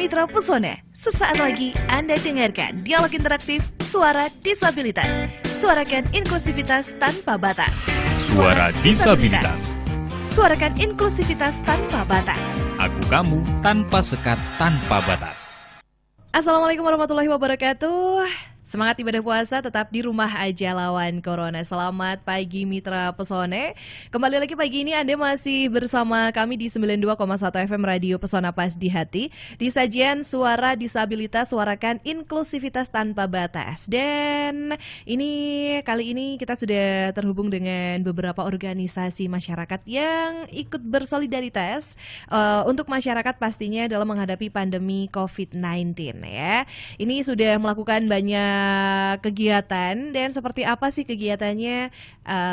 Mitra Pesona, sesaat lagi Anda dengarkan dialog interaktif Suara Disabilitas. Suarakan inklusivitas tanpa batas. Suara Disabilitas. Suarakan inklusivitas tanpa batas. Aku kamu tanpa sekat, tanpa batas. Assalamualaikum warahmatullahi wabarakatuh. Semangat ibadah puasa, tetap di rumah aja lawan Corona. Selamat pagi Mitra Pesona. Kembali lagi pagi ini Anda masih bersama kami di 92,1 FM Radio Pesona Pas di Hati. Di sajian Suara Disabilitas, suarakan inklusivitas tanpa batas. Dan kali ini kita sudah terhubung dengan beberapa organisasi masyarakat yang ikut bersolidaritas untuk masyarakat pastinya dalam menghadapi pandemi COVID-19 ya. Ini sudah melakukan banyak kegiatan, dan seperti apa sih kegiatannya,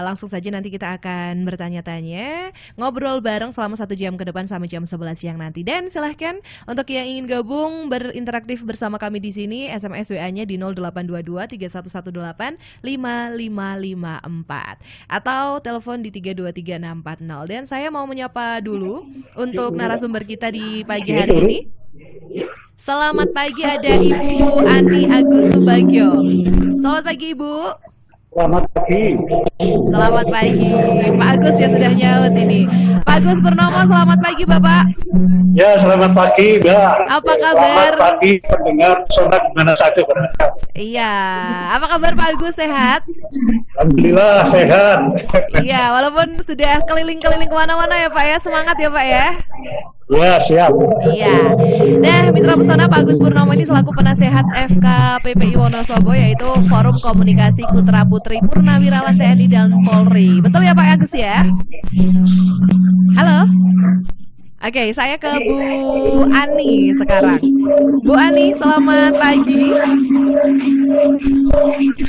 langsung saja nanti kita akan bertanya-tanya, ngobrol bareng selama 1 jam ke depan sampai jam 11 siang nanti. Dan silahkan untuk yang ingin gabung berinteraktif bersama kami di sini, SMS WA-nya di 0822 3118 5554 atau telepon di 323640. Dan saya mau menyapa dulu untuk narasumber kita di pagi hari ini. Selamat pagi, ada Ibu Ani Agus Subagio. Selamat pagi Ibu. Selamat pagi. Selamat pagi Pak Agus ya, sudah nyaut ini. Pak Agus Purnomo, selamat pagi Bapak. Ya, selamat pagi Mbak. Apa kabar? Selamat pagi pendengar Pesona dimana saja berada. Iya, apa kabar Pak Agus, sehat? Alhamdulillah sehat. Iya, walaupun sudah keliling-keliling kemana-mana ya Pak ya, semangat ya Pak ya. Ya, siap. Iya. Nah, Mitra Pesona, Pak Agus Purnomo ini selaku penasehat FKPPI Wonosobo, yaitu Forum Komunikasi Putra Putri Purnawirawan TNI dan Polri. Betul ya Pak Agus ya? Halo. Oke, saya ke Bu Ani sekarang. Bu Ani, selamat pagi.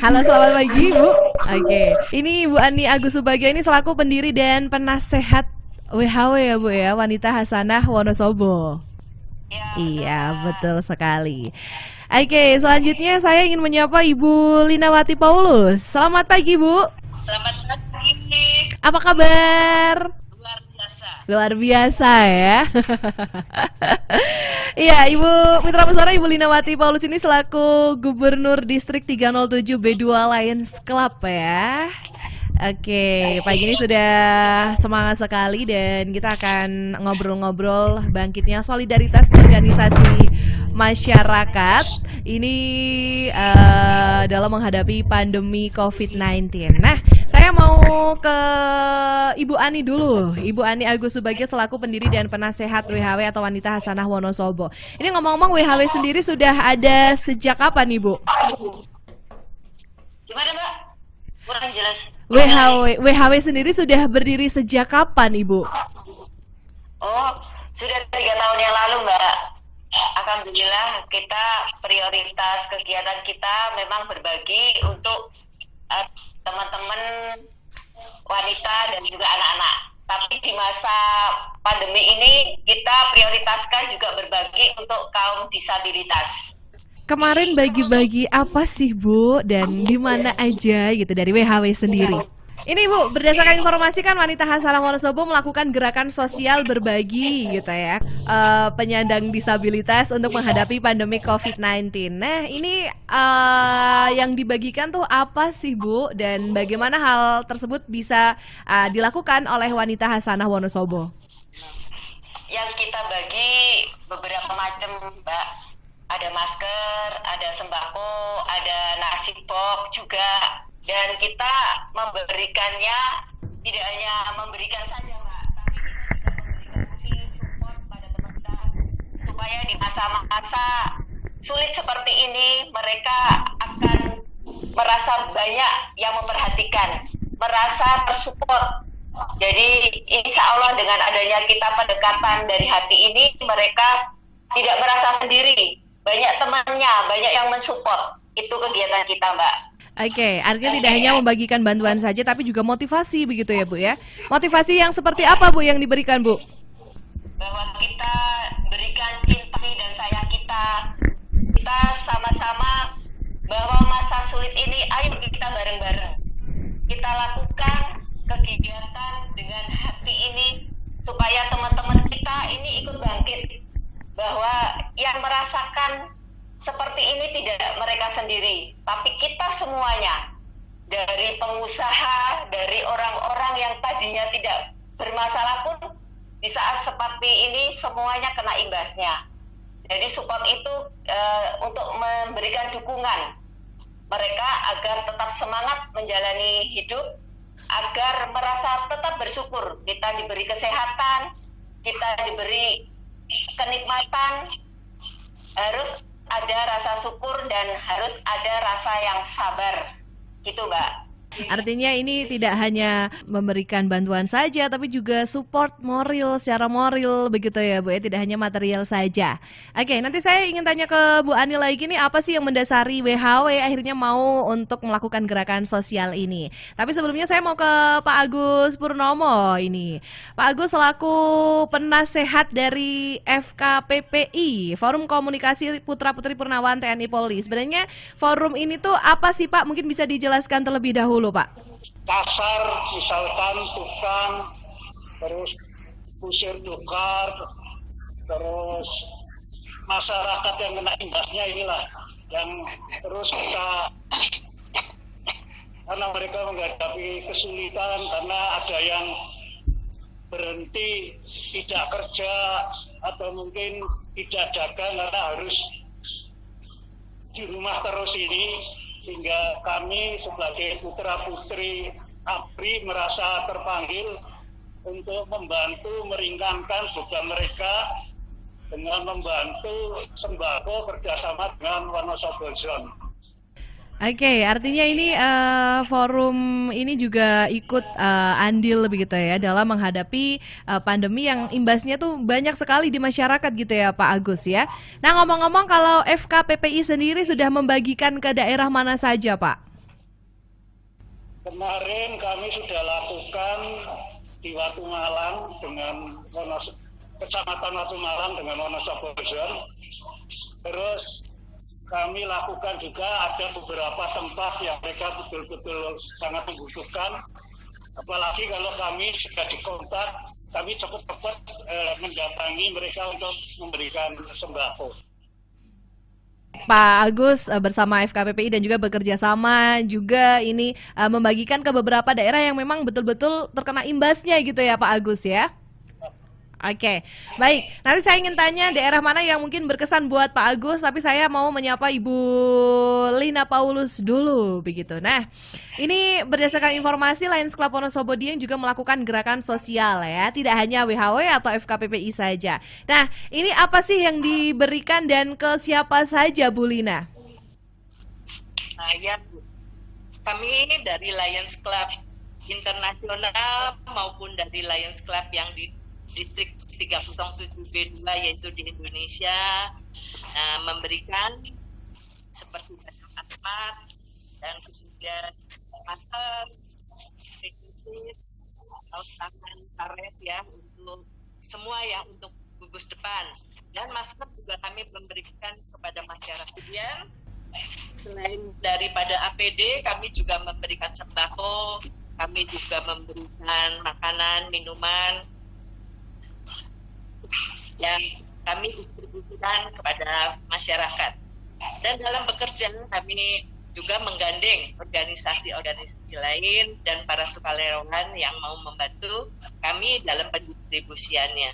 Halo, selamat pagi Bu. Oke, ini Bu Ani Agus Subagio ini selaku pendiri dan penasehat WHW ya Bu ya, Wanita Hasanah Wonosobo. Ya, iya, betul sekali. Oke, selanjutnya saya ingin menyapa Ibu Linawati Paulus. Selamat pagi Bu. selamat pagi. Apa kabar? Luar biasa. Luar biasa ya. Iya, Ibu Mitra Pesona, Ibu Linawati Paulus ini selaku Gubernur Distrik 307 B2 Lions Club ya. Oke, pagi ini sudah semangat sekali dan kita akan ngobrol-ngobrol bangkitnya solidaritas organisasi masyarakat ini dalam menghadapi pandemi COVID-19. Nah, saya mau ke Ibu Ani dulu. Ibu Ani Agus Subagio selaku pendiri dan penasehat WHW atau Wanita Hasanah Wonosobo. Ini ngomong-ngomong, WHW sendiri sudah ada sejak kapan Ibu? Gimana Mbak? Kurang jelas. WHW sendiri sudah berdiri sejak kapan Ibu? Oh, sudah 3 tahun yang lalu Mbak. Alhamdulillah kita prioritas kegiatan kita memang berbagi untuk teman-teman wanita dan juga anak-anak. Tapi di masa pandemi ini kita prioritaskan juga berbagi untuk kaum disabilitas. Kemarin bagi-bagi apa sih Bu, dan di mana aja gitu dari WHW sendiri? Ini Bu, berdasarkan informasi kan Wanita Hasanah Wonosobo melakukan gerakan sosial berbagi gitu ya, penyandang disabilitas untuk menghadapi pandemi COVID-19. Nah, ini yang dibagikan tuh apa sih Bu, dan bagaimana hal tersebut bisa dilakukan oleh Wanita Hasanah Wonosobo? Yang kita bagi beberapa macam Mbak. Ada masker, ada sembako, ada nasi box juga. Dan kita memberikannya tidak hanya memberikan saja Mbak, tapi kita juga memberikan support pada teman-teman supaya di masa-masa sulit seperti ini mereka akan merasa banyak yang memperhatikan, merasa tersupport. Jadi insya Allah dengan adanya kita pendekatan dari hati ini, mereka tidak merasa sendiri. Banyak temannya, banyak yang mensupport. Itu kegiatan kita Mbak. Oke, artinya tidak hanya membagikan bantuan saja, tapi juga motivasi begitu ya Bu ya. Motivasi yang seperti apa Bu yang diberikan Bu? Bahwa kita berikan cinta dan sayang kita. Kita sama-sama bahwa masa sulit ini, ayo kita bareng-bareng. Kita lakukan kegiatan dengan hati ini supaya teman-teman kita ini ikut bangkit. Bahwa yang merasa tidak mereka sendiri, tapi kita semuanya, dari pengusaha, dari orang-orang yang tadinya tidak bermasalah pun di saat seperti ini semuanya kena imbasnya. Jadi support itu untuk memberikan dukungan mereka agar tetap semangat menjalani hidup, agar merasa tetap bersyukur. Kita diberi kesehatan, kita diberi kenikmatan, harus ada rasa syukur dan harus ada rasa yang sabar. Gitu, Mbak. Artinya ini tidak hanya memberikan bantuan saja, tapi juga support moral, secara moral begitu ya Bu ya, tidak hanya material saja. Oke, nanti saya ingin tanya ke Bu Ani lagi nih, apa sih yang mendasari WHW akhirnya mau untuk melakukan gerakan sosial ini? Tapi sebelumnya saya mau ke Pak Agus Purnomo ini. Pak Agus selaku penasehat dari FKPPI, Forum Komunikasi Putra Putri Purnawan TNI Polri. Sebenarnya forum ini tuh apa sih Pak? Mungkin bisa dijelaskan terlebih dahulu Pak. Pasar misalkan tukang, terus kusir tukar, terus masyarakat yang kena imbasnya inilah yang terus kita, karena mereka menghadapi kesulitan karena ada yang berhenti tidak kerja atau mungkin tidak dagang karena harus di rumah terus ini, sehingga kami sebagai putra-putri ABRI merasa terpanggil untuk membantu meringankan beban mereka dengan membantu sembako kerjasama dengan Wonosobo Zone. Oke, artinya ini forum ini juga ikut andil begitu ya dalam menghadapi pandemi yang imbasnya tuh banyak sekali di masyarakat gitu ya Pak Agus ya. Nah ngomong-ngomong, kalau FKPPI sendiri sudah membagikan ke daerah mana saja Pak? Kemarin kami sudah lakukan di Watu Malang dengan Kecamatan Watu Malang dengan Wonosobo Zone. Terus kami lakukan juga ada beberapa tempat yang mereka betul-betul sangat membutuhkan. Apalagi kalau kami sudah dikontak, kami cepat-cepat mendatangi mereka untuk memberikan sembako. Pak Agus bersama FKPPI dan juga bekerja sama juga ini membagikan ke beberapa daerah yang memang betul-betul terkena imbasnya gitu ya Pak Agus ya. Oke, baik. Nanti saya ingin tanya daerah mana yang mungkin berkesan buat Pak Agus, tapi saya mau menyapa Ibu Lina Paulus dulu, begitu. Nah, ini berdasarkan informasi Lions Club Wonosobo Dieng juga melakukan gerakan sosial ya, tidak hanya WHW atau FKPPI saja. Nah, ini apa sih yang diberikan dan ke siapa saja, Bu Lina? Ya, kami dari Lions Club Internasional maupun dari Lions Club yang di Distrik 307B2 yaitu di Indonesia memberikan seperti tempat dan kemudian masker, kaos tangan, karet ya untuk semua ya, untuk gugus depan, dan masker juga kami memberikan kepada masyarakat. Kemudian selain daripada APD, kami juga memberikan sembako, kami juga memberikan makanan, minuman yang kami distribusikan kepada masyarakat. Dan dalam bekerja kami juga menggandeng organisasi-organisasi lain dan para sukarelawan yang mau membantu kami dalam pendistribusiannya.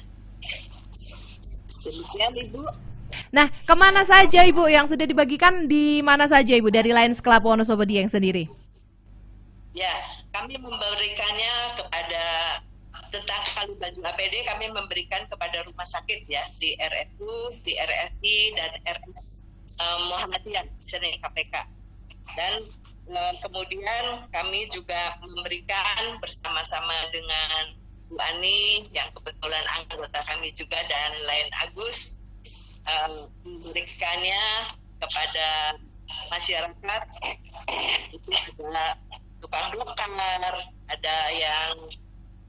Demikian Ibu. Nah, kemana saja Ibu yang sudah dibagikan, di mana saja Ibu dari Lions Club Wonosobo Dieng sendiri? Ya, kami memberikannya kepada tentang kali baju APD, kami memberikan kepada rumah sakit ya, di RFU, di RRI, dan RS Muhammadiyah, Seni KPK. Dan kemudian kami juga memberikan bersama-sama dengan Bu Ani, yang kebetulan anggota kami juga, dan Lain Agus, memberikannya kepada masyarakat. Itu ada tukang dokter, ada yang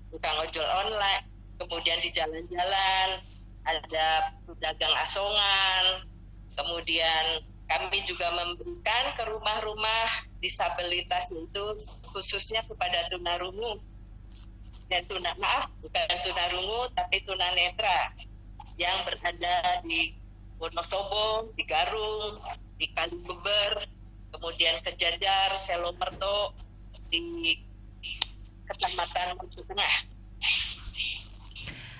tukang ojol online, kemudian di jalan-jalan ada pedagang asongan, kemudian kami juga memberikan ke rumah-rumah disabilitas, itu khususnya kepada tunarungu dan bukan tunarungu tapi tunanetra yang berada di Wonosobo, di Garung, di Kalibeber, kemudian ke Jajar, Selomerto, di Kecamatan Mojo Tengah.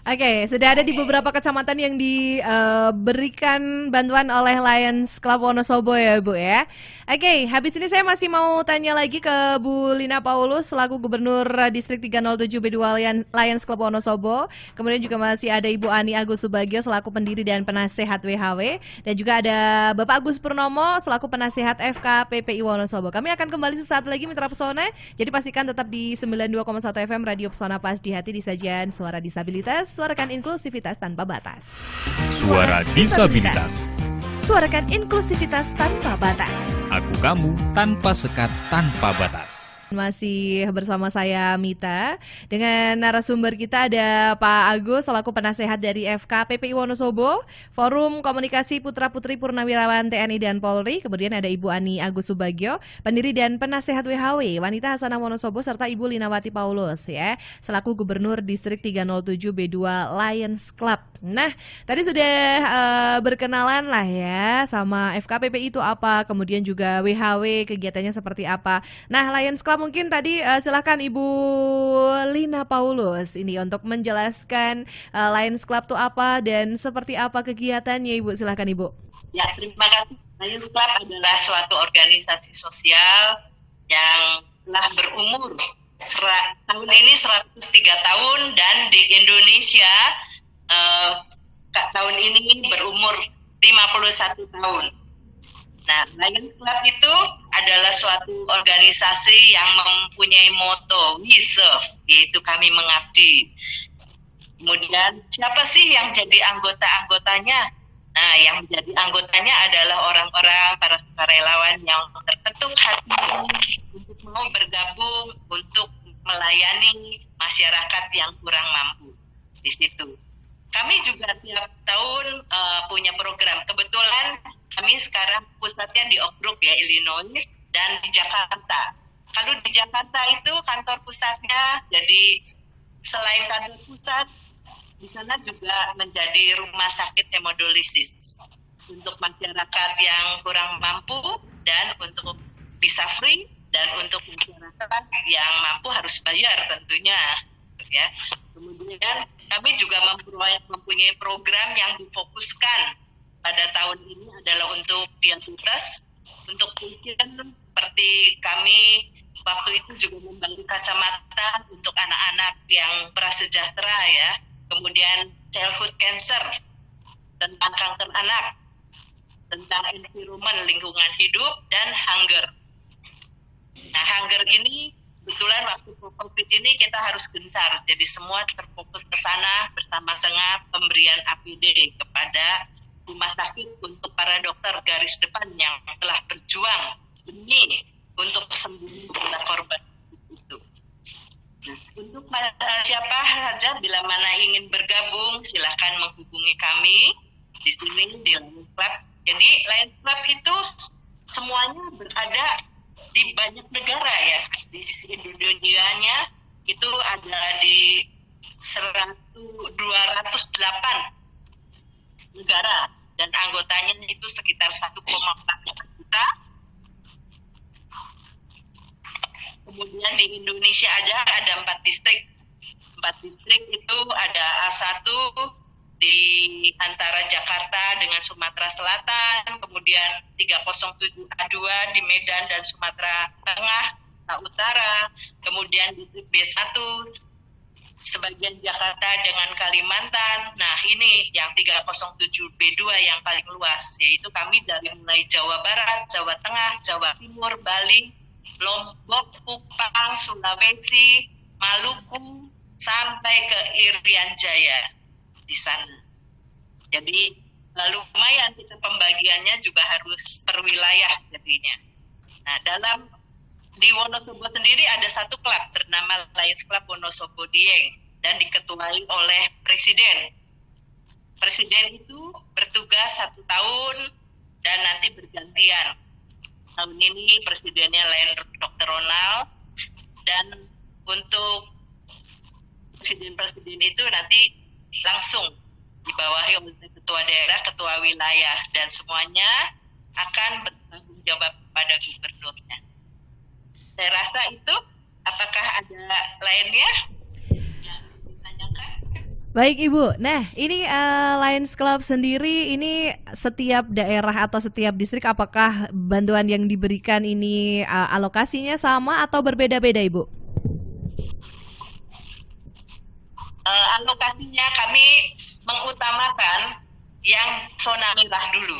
Oke, sudah ada di beberapa kecamatan yang diberikan bantuan oleh Lions Club Wonosobo ya Bu ya. Oke, habis ini saya masih mau tanya lagi ke Bu Lina Paulus selaku Gubernur Distrik 307B2 Lions Club Wonosobo. Kemudian juga masih ada Ibu Ani Agus Subagio selaku pendiri dan penasehat WHW. Dan juga ada Bapak Agus Purnomo selaku penasehat FKPPI Wonosobo. Kami akan kembali sesaat lagi Mitra Pesona. Jadi pastikan tetap di 92,1 FM Radio Pesona Pas di Hati di sajian Suara Disabilitas. Suarakan inklusivitas tanpa batas. Suara Disabilitas. Suarakan inklusivitas tanpa batas. Aku kamu tanpa sekat tanpa batas. Masih bersama saya Mita. Dengan narasumber kita ada Pak Agus selaku penasehat dari FKPPI Wonosobo, Forum Komunikasi Putra-Putri Purnawirawan TNI dan Polri. Kemudian ada Ibu Ani Agus Subagio, pendiri dan penasehat WHW Wanita Hasanah Wonosobo, serta Ibu Linawati Paulus ya, selaku Gubernur Distrik 307B2 Lions Club. Nah, tadi sudah berkenalan lah ya sama FKPPI itu apa, kemudian juga WHW kegiatannya seperti apa. Nah, Lions Club mungkin tadi silakan Ibu Lina Paulus ini untuk menjelaskan Lions Club itu apa dan seperti apa kegiatannya Ibu. Silakan Ibu. Ya, terima kasih. Lions Club adalah suatu organisasi sosial yang telah berumur tahun ini 103 tahun dan di Indonesia tahun ini berumur 51 tahun. Nah, Lions Club itu adalah suatu organisasi yang mempunyai moto We Serve, yaitu kami mengabdi. Kemudian siapa sih yang jadi anggota-anggotanya? Nah, yang menjadi anggotanya adalah orang-orang, para sukarelawan yang terketuk hati untuk mau bergabung untuk melayani masyarakat yang kurang mampu di situ. Kami juga tiap tahun punya program. Kebetulan kami sekarang pusatnya di Oak Brook ya, Illinois, dan di Jakarta. Kalau di Jakarta itu kantor pusatnya, jadi selain kantor pusat, di sana juga menjadi rumah sakit hemodialisis untuk masyarakat yang kurang mampu dan untuk bisa free, dan untuk masyarakat yang mampu harus bayar tentunya. Ya. Kemudian kami juga mempunyai program yang difokuskan pada tahun ini adalah untuk diabetes, untuk pasien seperti kami waktu itu juga membagi kacamata untuk anak-anak yang prasejahtera ya, kemudian childhood cancer, tentang kanker anak, tentang environment lingkungan hidup, dan hunger. Nah, hunger ini kebetulan waktu COVID ini kita harus gencar, jadi semua terfokus ke sana bersama-sama pemberian APD kepada rumah sakit untuk para dokter garis depan yang telah berjuang demi untuk sembuh para korban itu. Nah, untuk siapa saja bila mana ingin bergabung, silakan menghubungi kami di sini di Lions Club. Jadi Lions Club itu semuanya berada di banyak negara ya. Di Indonesia-nya itu ada di 208 negara dan anggotanya itu sekitar 1,4 juta. Kemudian di Indonesia ada 4 distrik. 4 distrik itu ada A1 di antara Jakarta dengan Sumatera Selatan, kemudian 307 A2 di Medan dan Sumatera Tengah, Utara, kemudian distrik B1 sebagian Jakarta dengan Kalimantan. Nah, ini yang 307B2 yang paling luas, yaitu kami dari mulai Jawa Barat, Jawa Tengah, Jawa Timur, Bali, Lombok, Kupang, Sulawesi, Maluku, sampai ke Irian Jaya di sana. Jadi lumayan kita pembagiannya juga harus per wilayah jadinya. Nah, di Wonosobo sendiri ada satu klub bernama Lions Club Wonosobo Dieng dan diketuai oleh Presiden. Presiden itu bertugas 1 tahun dan nanti bergantian. Tahun ini presidennya Dr. Ronald, dan untuk presiden-presiden itu nanti langsung dibawahi oleh ketua daerah, ketua wilayah, dan semuanya akan bertanggung jawab pada gubernurnya. Saya rasa itu. Apakah ada lainnya yang ditanyakan? Baik Ibu, nah ini Lions Club sendiri ini setiap daerah atau setiap distrik apakah bantuan yang diberikan ini alokasinya sama atau berbeda-beda Ibu? Alokasinya kami mengutamakan yang zona merah dulu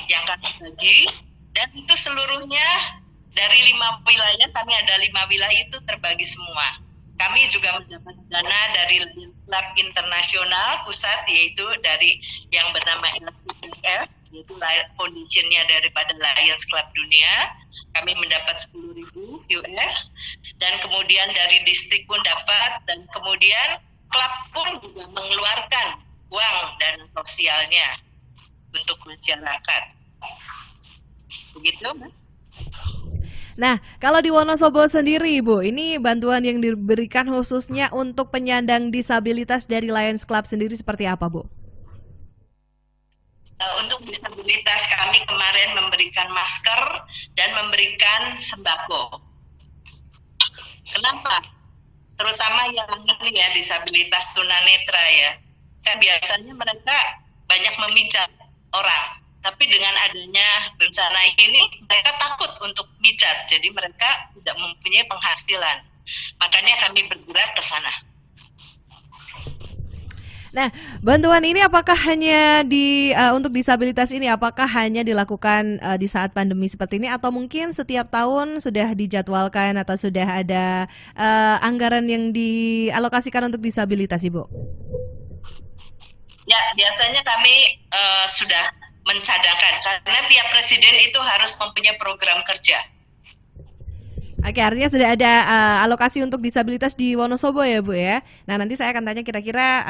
yang kami bagi, dan itu seluruhnya dari 5 wilayah, kami ada 5 wilayah itu terbagi semua. Kami juga mendapat dana dari Lions Club Internasional pusat, yaitu dari yang bernama LCPF, yaitu foundation-nya daripada Lions Club Dunia. Kami mendapat 10.000 US, dan kemudian dari distrik pun dapat, dan kemudian klub pun juga mengeluarkan uang dan sosialnya untuk masyarakat. Begitu, Mas? Nah, kalau di Wonosobo sendiri, Ibu, ini bantuan yang diberikan khususnya untuk penyandang disabilitas dari Lions Club sendiri seperti apa, Bu? Untuk disabilitas kami kemarin memberikan masker dan memberikan sembako. Kenapa? Terutama yang ini ya, disabilitas tunanetra ya. Kan biasanya mereka banyak memijat orang. Tapi dengan adanya bencana ini, mereka takut untuk mijat. Jadi mereka tidak mempunyai penghasilan. Makanya kami bergerak ke sana. Nah, bantuan ini apakah hanya untuk disabilitas ini, apakah hanya dilakukan di saat pandemi seperti ini, atau mungkin setiap tahun sudah dijadwalkan atau sudah ada anggaran yang dialokasikan untuk disabilitas, Ibu? Ya, biasanya kami sudah mencadangkan, karena tiap presiden itu harus mempunyai program kerja. Oke, artinya sudah ada alokasi untuk disabilitas di Wonosobo ya, Bu ya. Nah, nanti saya akan tanya kira-kira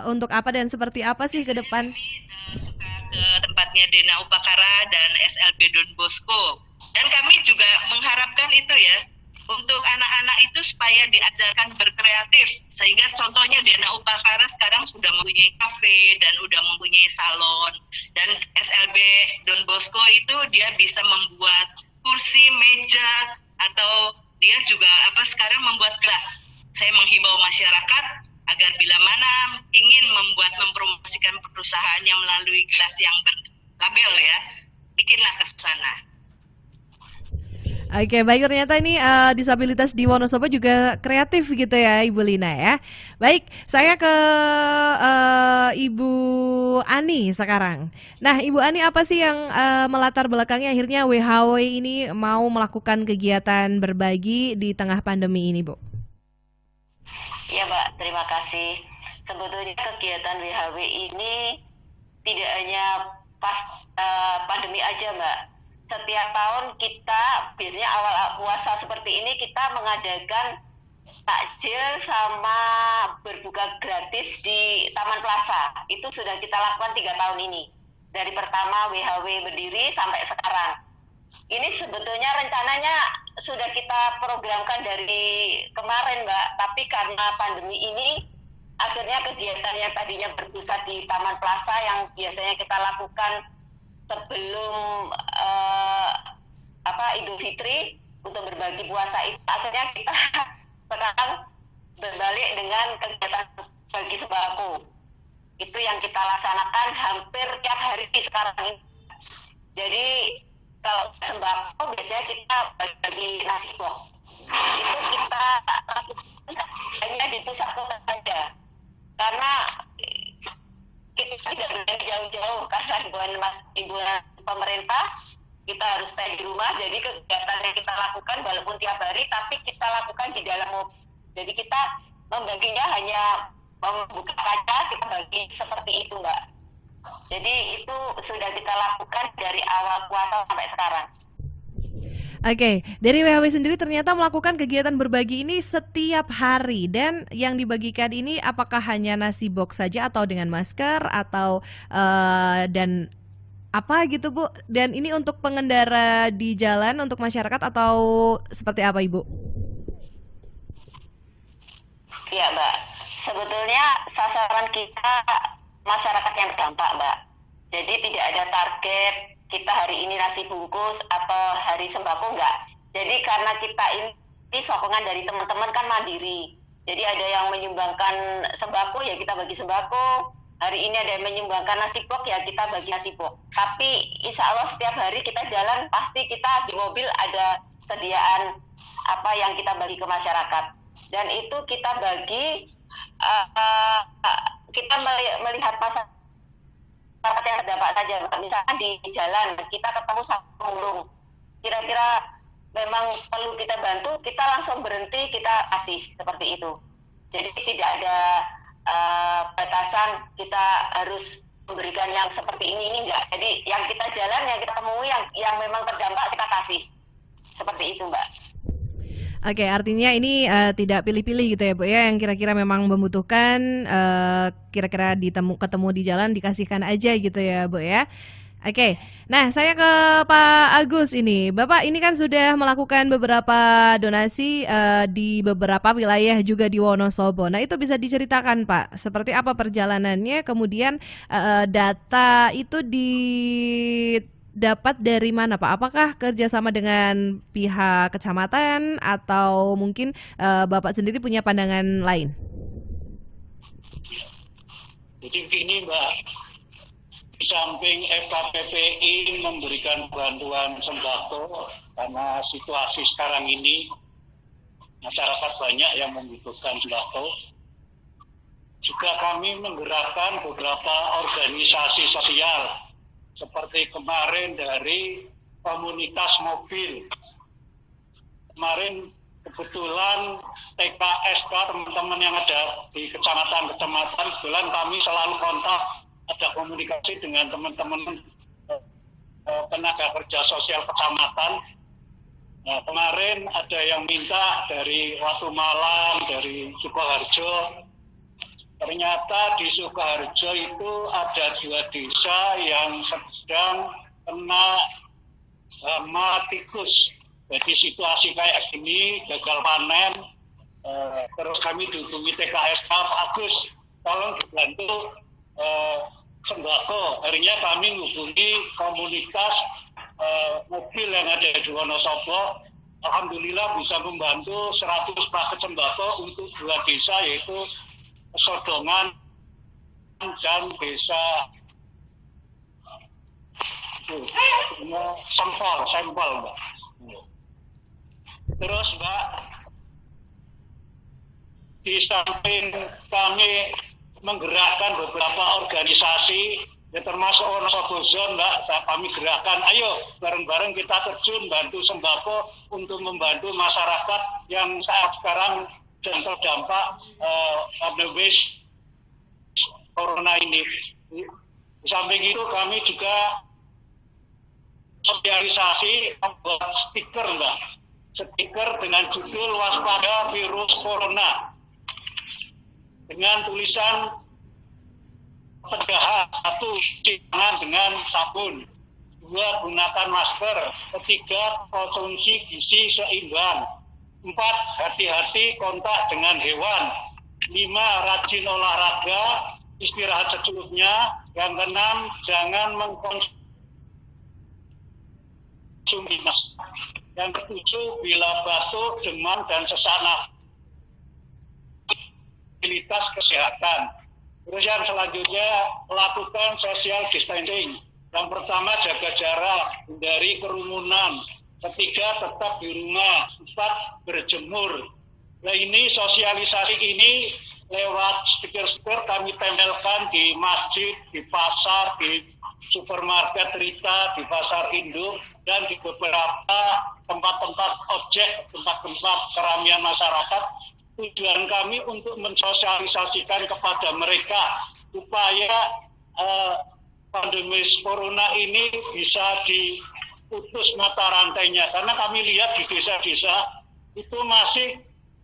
untuk apa dan seperti apa sih ke depan. Kami suka ke tempatnya Dena Upakara dan SLB Don Bosco. Dan kami juga mengharapkan itu ya, untuk anak-anak itu supaya diajarkan berkreatif. Sehingga contohnya Dena Upakara sekarang sudah mempunyai kafe dan sudah mempunyai salon. Dan SLB Don Bosco itu dia bisa membuat kursi, meja, atau dia juga sekarang membuat gelas. Saya menghimbau masyarakat agar bila mana ingin mempromosikan perusahaannya melalui gelas yang berlabel ya, bikinlah ke sana. Oke, baik, ternyata ini disabilitas di Wonosobo juga kreatif gitu ya, Ibu Lina ya. Baik, saya ke Ibu Ani sekarang. Nah, Ibu Ani, apa sih yang melatar belakangnya akhirnya WHW ini mau melakukan kegiatan berbagi di tengah pandemi ini, Bu? Ya, Mbak, terima kasih. Sebetulnya kegiatan WHW ini tidak hanya pas pandemi aja, Mbak. Setiap tahun kita biasanya awal puasa seperti ini kita mengadakan takjil sama berbuka gratis di Taman Plaza. Itu sudah kita lakukan 3 tahun ini. Dari pertama WHW berdiri sampai sekarang. Ini sebetulnya rencananya sudah kita programkan dari kemarin, Mbak. Tapi karena pandemi ini, akhirnya kegiatan yang tadinya berpusat di Taman Plaza yang biasanya kita lakukan sebelum Idul Fitri untuk berbagi puasa itu, akhirnya kita sekarang berbalik dengan kegiatan bagi sembako. Itu yang kita laksanakan hampir tiap hari sekarang ini. Jadi kalau sembako biasanya kita bagi nasi box. Itu kita lakukan hanya di pusat kota saja. Karena kita tidak berani jauh-jauh karena himbauan pemerintah, kita harus stay di rumah. Jadi kegiatan yang kita lakukan walaupun tiap hari, tapi kita lakukan di dalam mobil. Jadi kita membaginya hanya membuka kaca, kita bagi seperti itu, Mbak. Jadi itu sudah kita lakukan dari awal puasa sampai sekarang. Oke, dari WHW sendiri ternyata melakukan kegiatan berbagi ini setiap hari, dan yang dibagikan ini apakah hanya nasi box saja atau dengan masker atau dan apa gitu, Bu? Dan ini untuk pengendara di jalan, untuk masyarakat atau seperti apa, Ibu? Iya, Mbak. Sebetulnya sasaran kita masyarakat yang terdampak, Mbak. Jadi tidak ada target kita hari ini nasi bungkus atau hari sembako enggak. Jadi karena kita ini sokongan dari teman-teman kan mandiri. Jadi ada yang menyumbangkan sembako ya kita bagi sembako. Hari ini ada yang menyumbangkan nasi box ya kita bagi nasi box. Tapi insya Allah setiap hari kita jalan pasti kita di mobil ada sediaan apa yang kita bagi ke masyarakat. Dan itu kita bagi, kita melihat masyarakat yang terdampak saja. Misalkan di jalan kita ketemu sama pemulung, kira-kira memang perlu kita bantu, kita langsung berhenti, kita kasih seperti itu. Jadi tidak ada batasan kita harus memberikan yang seperti ini enggak. Jadi yang kita jalan, yang kita temui, yang memang terdampak kita kasih. Seperti itu, Mbak. Oke, artinya ini tidak pilih-pilih gitu ya Bu ya, yang kira-kira memang membutuhkan, kira-kira ketemu di jalan dikasihkan aja gitu ya Bu ya. Oke, nah saya ke Pak Agus ini. Bapak ini kan sudah melakukan beberapa donasi di beberapa wilayah juga di Wonosobo. Nah itu bisa diceritakan Pak, seperti apa perjalanannya, kemudian data itu didapat dari mana Pak? Apakah kerjasama dengan pihak kecamatan atau mungkin Bapak sendiri punya pandangan lain? Jadi begini Mbak, di samping FKPPI memberikan bantuan sembako karena situasi sekarang ini masyarakat banyak yang membutuhkan sembako, juga kami menggerakkan beberapa organisasi sosial seperti kemarin dari komunitas mobil. Kemarin kebetulan TKSK, teman-teman yang ada di kecamatan-kecamatan, kebetulan kami selalu kontak, ada komunikasi dengan teman-teman tenaga kerja sosial kecamatan. Nah, kemarin ada yang minta dari Watu Malang, dari Sukoharjo. Ternyata di Sukoharjo itu ada 2 desa yang sedang kena hama tikus. Jadi situasi kayak gini, gagal panen, terus kami dihubungi TKSK, Pak Agus, tolong dibantu sembako. Akhirnya kami menghubungi komunitas mobil yang ada di Wonosobo. Alhamdulillah bisa membantu 100 paket sembako untuk 2 desa, yaitu Sodongan dan desa Sempol Mbak. Terus Mbak, di samping kami menggerakkan beberapa organisasi, ya termasuk Wonosobo Zone, Mbak, kami gerakkan, ayo bareng-bareng kita terjun bantu sembako untuk membantu masyarakat yang saat sekarang dan terdampak pandemi corona ini. Di samping itu kami juga sosialisasi membuat stiker Mbak, stiker dengan judul waspada virus corona dengan tulisan pencegahan, 1, cuci tangan dengan sabun, 2, gunakan masker, 3, konsumsi gizi seimbang, 4, hati-hati kontak dengan hewan, 5, rajin olahraga, istirahat secukupnya, yang 6, jangan mengkonsumsi masker, yang 7, bila batuk, demam, dan sesak nafas, fasilitas kesehatan. Terus yang selanjutnya, lakukan social distancing. Yang pertama, jaga jarak, hindari kerumunan. 3, tetap di rumah. 4, berjemur. Nah ini sosialisasi ini lewat stiker-stiker kami tempelkan di masjid, di pasar, di supermarket Rita, di pasar induk, dan di beberapa tempat-tempat objek, tempat-tempat keramaian masyarakat. Tujuan kami untuk mensosialisasikan kepada mereka supaya pandemi corona ini bisa diputus mata rantainya. Karena kami lihat di desa-desa itu masih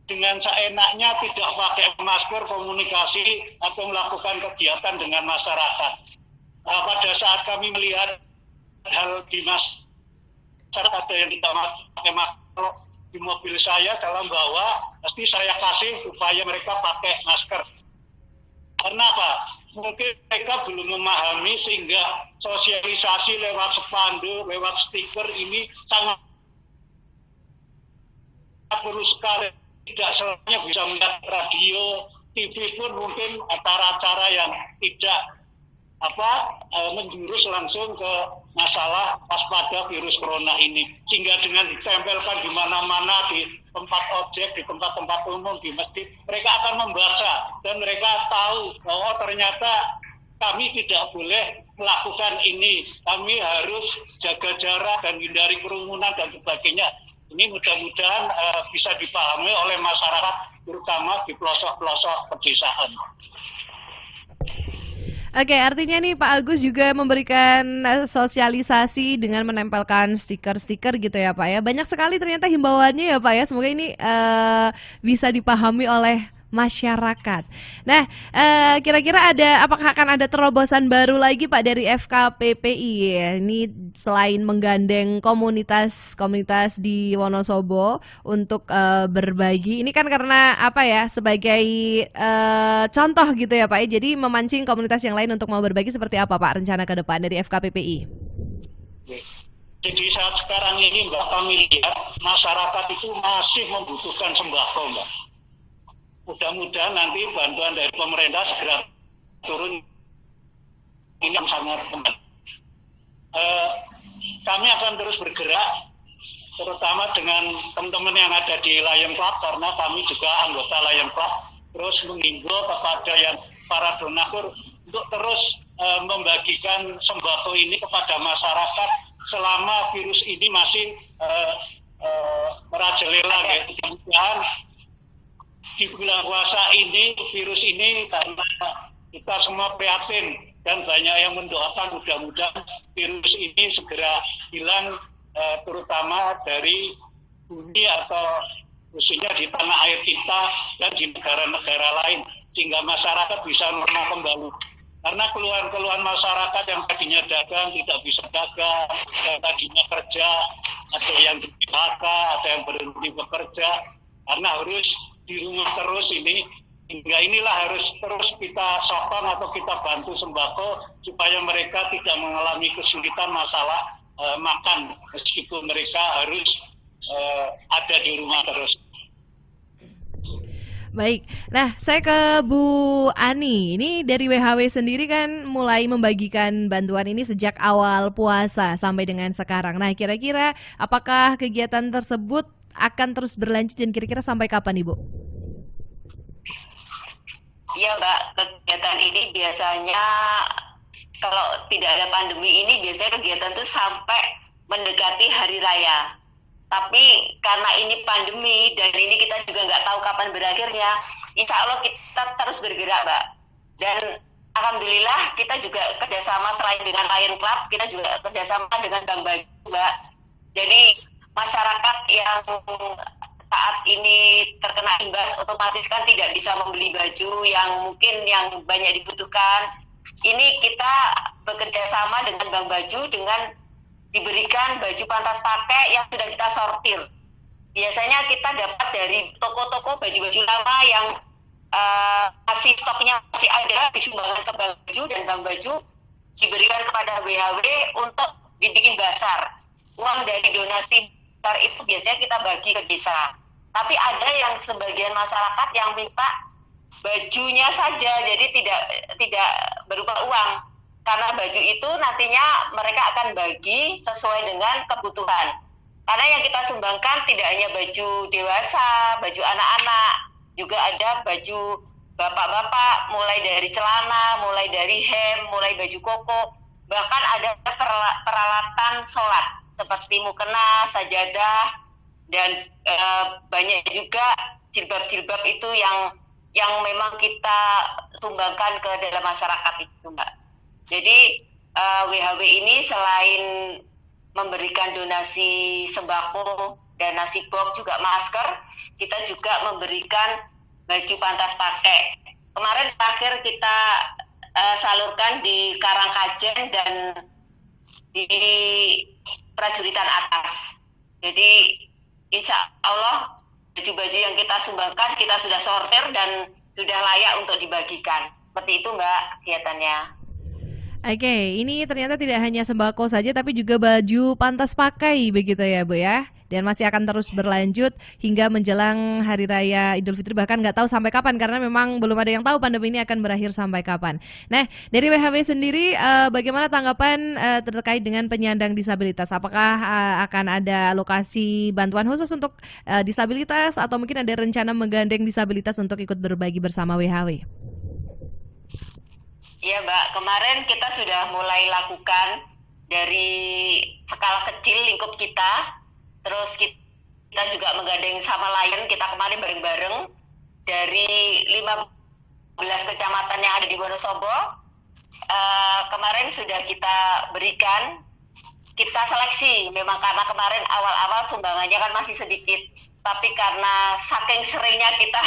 dengan seenaknya tidak pakai masker, komunikasi atau melakukan kegiatan dengan masyarakat. Pada saat kami melihat hal di masyarakat ada yang tidak pakai masker di mobil saya dalam bawa, pasti saya kasih supaya mereka pakai masker. Karena apa? Mungkin mereka belum memahami sehingga sosialisasi lewat spanduk, lewat stiker ini sangat perlu sekali. Tidak selamanya bisa melihat radio, TV pun mungkin acara-acara yang tidak menjurus langsung ke masalah waspada virus corona ini, sehingga dengan ditempelkan di mana-mana, di tempat objek, di tempat-tempat umum, di masjid, mereka akan membaca dan mereka tahu bahwa ternyata kami tidak boleh melakukan ini, kami harus jaga jarak dan hindari kerumunan dan sebagainya. Ini mudah-mudahan bisa dipahami oleh masyarakat, terutama di pelosok-pelosok pedesaan. Oke, artinya nih Pak Agus juga memberikan sosialisasi dengan menempelkan stiker-stiker gitu ya Pak ya. Banyak sekali ternyata himbauannya ya Pak ya. Semoga ini bisa dipahami oleh masyarakat. Nah, kira-kira apakah akan ada terobosan baru lagi Pak dari FKPPI ya? Ini selain menggandeng komunitas di Wonosobo untuk berbagi, ini kan karena sebagai contoh gitu ya Pak ya. Jadi memancing komunitas yang lain untuk mau berbagi seperti apa Pak rencana ke depan dari FKPPI? Jadi saat sekarang ini Mbak, kami lihat masyarakat itu masih membutuhkan sembako Mbak. Mudah-mudahan nanti bantuan dari pemerintah segera turun, ini yang sangat penting. Kami akan terus bergerak, terutama dengan teman-teman yang ada di Lion Club, karena kami juga anggota Lion Club, terus menghimbau kepada yang para donatur untuk terus membagikan sembako ini kepada masyarakat selama virus ini masih merajalela. Mudah-mudahan di bulan puasa ini, virus ini, karena kita semua prihatin dan banyak yang mendoakan mudah-mudahan virus ini segera hilang, terutama dari bumi atau khususnya di tanah air kita dan di negara-negara lain, sehingga masyarakat bisa normal kembali. Karena keluhan-keluhan masyarakat yang tadinya dagang tidak bisa dagang, yang tadinya kerja, ada yang di PHK, ada yang berhenti bekerja, karena harus di rumah terus ini, hingga inilah harus terus kita sokong atau kita bantu sembako supaya mereka tidak mengalami kesulitan masalah makan meskipun mereka harus ada di rumah terus. Baik, nah saya ke Bu Ani. Ini dari WHW sendiri kan mulai membagikan bantuan ini sejak awal puasa sampai dengan sekarang. Nah kira-kira apakah kegiatan tersebut akan terus berlanjut dan kira-kira sampai kapan Ibu? Iya Mbak, kegiatan ini biasanya kalau tidak ada pandemi ini biasanya kegiatan itu sampai mendekati hari raya. Tapi karena ini pandemi dan ini kita juga nggak tahu kapan berakhirnya, insya Allah kita terus bergerak Mbak. Dan alhamdulillah kita juga kerjasama selain dengan Lion Club, kita juga kerjasama dengan Bank Baju Mbak. Jadi masyarakat yang saat ini terkena imbas otomatis kan tidak bisa membeli baju yang mungkin yang banyak dibutuhkan. Ini kita bekerja sama dengan Bank Baju dengan diberikan baju pantas pakai yang sudah kita sortir. Biasanya kita dapat dari toko-toko baju-baju lama yang masih stoknya masih ada, disumbangkan ke Bank Baju, dan Bank Baju diberikan kepada WHW untuk dibikin basar. Uang dari donasi besar itu biasanya kita bagi ke desa. Tapi ada yang sebagian masyarakat yang minta bajunya saja, jadi tidak berupa uang. Karena baju itu nantinya mereka akan bagi sesuai dengan kebutuhan. Karena yang kita sumbangkan tidak hanya baju dewasa, baju anak-anak, juga ada baju bapak-bapak, mulai dari celana, mulai dari hem, mulai baju koko, bahkan ada peralatan sholat seperti mukena, sajadah, dan banyak juga jilbab-jilbab itu yang memang kita sumbangkan ke dalam masyarakat itu Mbak. Jadi WHW ini selain memberikan donasi sembako dan nasi box juga masker, kita juga memberikan baju pantas pakai. Kemarin terakhir kita salurkan di Karangkajen dan di Prajuritan Atas. Jadi insya Allah baju-baju yang kita sumbangkan kita sudah sortir dan sudah layak untuk dibagikan. Seperti itu Mbak kegiatannya. Oke, ini ternyata tidak hanya sembako saja tapi juga baju pantas pakai begitu ya Bu ya. Dan masih akan terus berlanjut hingga menjelang Hari Raya Idul Fitri, bahkan nggak tahu sampai kapan karena memang belum ada yang tahu pandemi ini akan berakhir sampai kapan. Nah, dari WHW sendiri bagaimana tanggapan terkait dengan penyandang disabilitas? Apakah akan ada alokasi bantuan khusus untuk disabilitas atau mungkin ada rencana menggandeng disabilitas untuk ikut berbagi bersama WHW? Iya Mbak, kemarin kita sudah mulai lakukan dari skala kecil lingkup kita, terus kita juga menggandeng sama Lion, kita kemarin bareng-bareng dari 15 kecamatan yang ada di Wonosobo. Kemarin sudah kita berikan, kita seleksi, memang karena kemarin awal-awal sumbangannya kan masih sedikit, tapi karena saking seringnya kita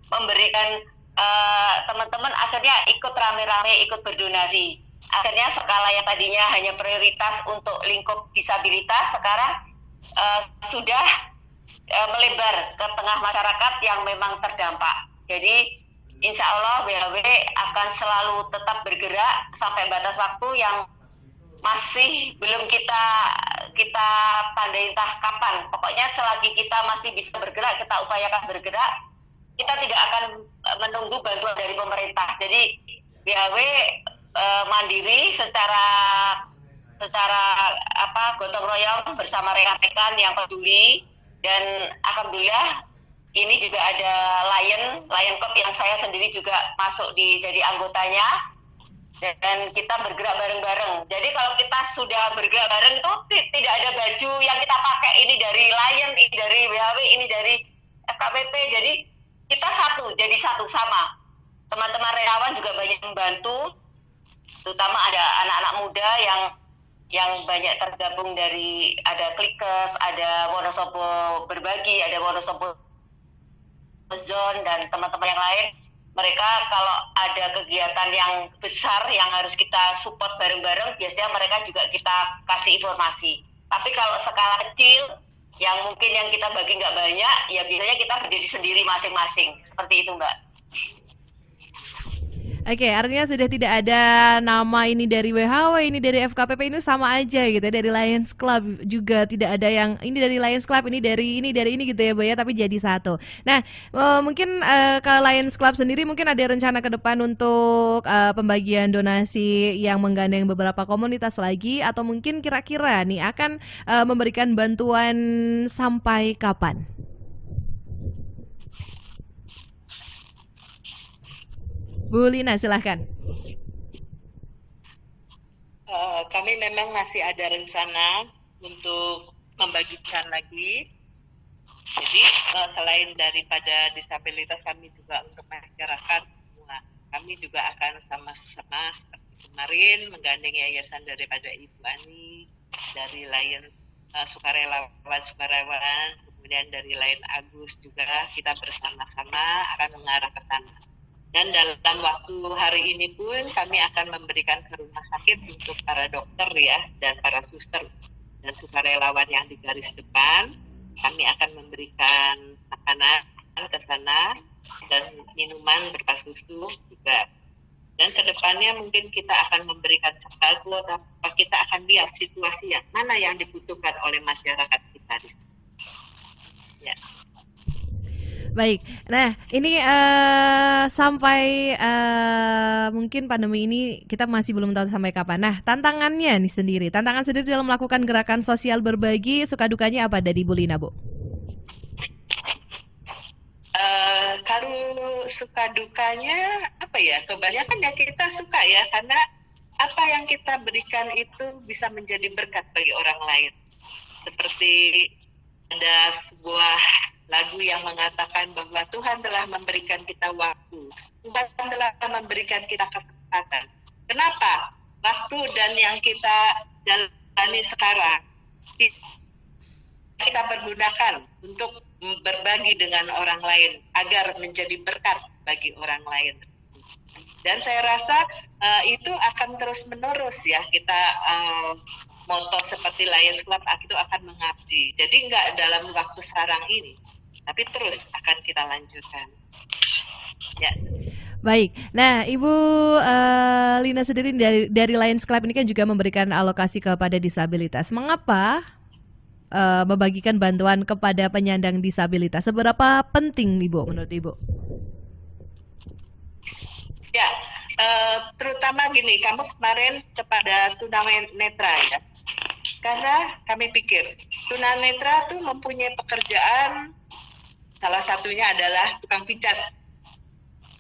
memberikan, teman-teman akhirnya ikut rame-rame ikut berdonasi. Akhirnya skala yang tadinya hanya prioritas untuk lingkup disabilitas sekarang sudah melebar ke tengah masyarakat yang memang terdampak. Jadi insya Allah WHW akan selalu tetap bergerak sampai batas waktu yang masih belum kita pandai entah kapan. Pokoknya selagi kita masih bisa bergerak, kita upayakan bergerak. Kita tidak akan menunggu bantuan dari pemerintah. Jadi WHW mandiri secara gotong royong bersama rekan-rekan yang peduli, dan alhamdulillah ini juga ada Lion Corp yang saya sendiri juga masuk jadi anggotanya, dan kita bergerak bareng-bareng. Jadi kalau kita sudah bergerak bareng itu tidak ada baju yang kita pakai, ini dari Lion, ini dari WHW, ini dari FKPP. Jadi kita jadi satu sama. Teman-teman relawan juga banyak membantu, terutama ada anak-anak muda yang banyak tergabung dari, ada Klikes, ada Wonosobo Berbagi, ada Wonosobo Zone, dan teman-teman yang lain. Mereka kalau ada kegiatan yang besar yang harus kita support bareng-bareng, biasanya mereka juga kita kasih informasi. Tapi kalau skala kecil, yang mungkin yang kita bagi nggak banyak, ya biasanya kita berdiri sendiri masing-masing. Seperti itu Mbak. Oke, artinya sudah tidak ada nama ini dari WHW, ini dari FKPP, ini sama aja gitu ya. Dari Lions Club juga tidak ada yang ini dari Lions Club, ini dari ini gitu ya Bu ya, tapi jadi satu. Nah, mungkin ke Lions Club sendiri mungkin ada rencana ke depan untuk pembagian donasi yang menggandeng beberapa komunitas lagi, atau mungkin kira-kira nih akan memberikan bantuan sampai kapan? Bu Lina, silahkan. Kami memang masih ada rencana untuk membagikan lagi. Jadi selain daripada disabilitas, kami juga untuk masyarakat semua. Kami juga akan sama-sama seperti kemarin menggandeng yayasan daripada Ibu Ani, dari Lion sukarelawan, kemudian dari Lion Agus juga, kita bersama-sama akan mengarah ke sana. Dan dalam waktu hari ini pun kami akan memberikan ke rumah sakit untuk para dokter ya, dan para suster dan sukarelawan yang di garis depan. Kami akan memberikan makanan ke sana dan minuman berupa susu juga. Dan kedepannya mungkin kita akan memberikan sembako, atau kita akan lihat situasi yang mana yang dibutuhkan oleh masyarakat kita di sana. Ya. Baik, nah ini sampai mungkin pandemi ini kita masih belum tahu sampai kapan. Nah, tantangan sendiri dalam melakukan gerakan sosial berbagi, suka dukanya apa dari Bu Lina, Bu? Kalau suka dukanya apa ya? Kebanyakan ya kita suka ya, karena apa yang kita berikan itu bisa menjadi berkat bagi orang lain. Seperti ada sebuah lagu yang mengatakan bahwa Tuhan telah memberikan kita waktu, Tuhan telah memberikan kita kesempatan. Kenapa? Waktu dan yang kita jalani sekarang kita pergunakan untuk berbagi dengan orang lain agar menjadi berkat bagi orang lain. Dan saya rasa itu akan terus menerus ya, kita moto seperti Lions Club itu akan mengabdi. Jadi enggak dalam waktu sekarang ini, tapi terus akan kita lanjutkan. Ya. Baik. Nah, Ibu Lina sendiri dari Lions Club ini kan juga memberikan alokasi kepada disabilitas. Mengapa membagikan bantuan kepada penyandang disabilitas? Seberapa penting, Ibu, menurut Ibu? Ya, terutama gini, kamu kemarin kepada tunanetra ya. Karena kami pikir tunanetra tuh mempunyai pekerjaan, salah satunya adalah tukang pijat.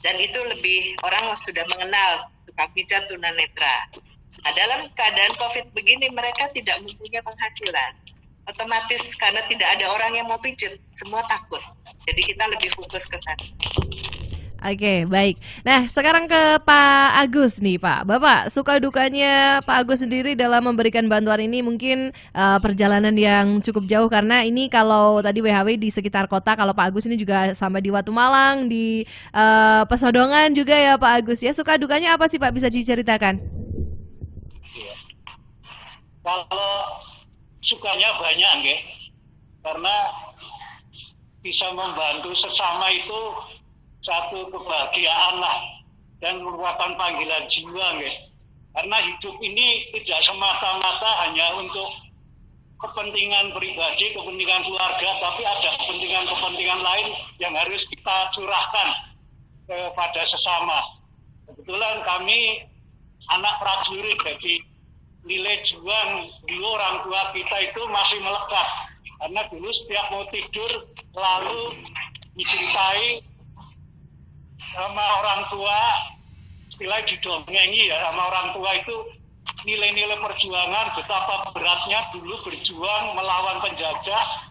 Dan itu lebih orang sudah mengenal tukang pijat tunanetra. Nah, dalam keadaan COVID begini mereka tidak mempunyai penghasilan. Otomatis karena tidak ada orang yang mau pijat, semua takut. Jadi kita lebih fokus ke sana. Oke, baik. Nah, sekarang ke Pak Agus nih, Pak. Bapak, suka dukanya Pak Agus sendiri dalam memberikan bantuan ini mungkin perjalanan yang cukup jauh karena ini kalau tadi WHW di sekitar kota, kalau Pak Agus ini juga sampai di Watu Malang, di Pesodongan juga ya Pak Agus ya. Suka dukanya apa sih Pak, bisa diceritakan? Iya. Kalau sukanya banyak nggih. Karena bisa membantu sesama itu satu kebahagiaan lah dan merupakan panggilan jiwa nggih. Karena hidup ini tidak semata-mata hanya untuk kepentingan pribadi, kepentingan keluarga, tapi ada kepentingan-kepentingan lain yang harus kita curahkan kepada sesama. Kebetulan kami anak prajurit, jadi nilai juang di orang tua kita itu masih melekat. Karena dulu setiap mau tidur lalu diceritai sama orang tua, istilahnya didongengi ya sama orang tua itu nilai-nilai perjuangan, betapa beratnya dulu berjuang melawan penjajah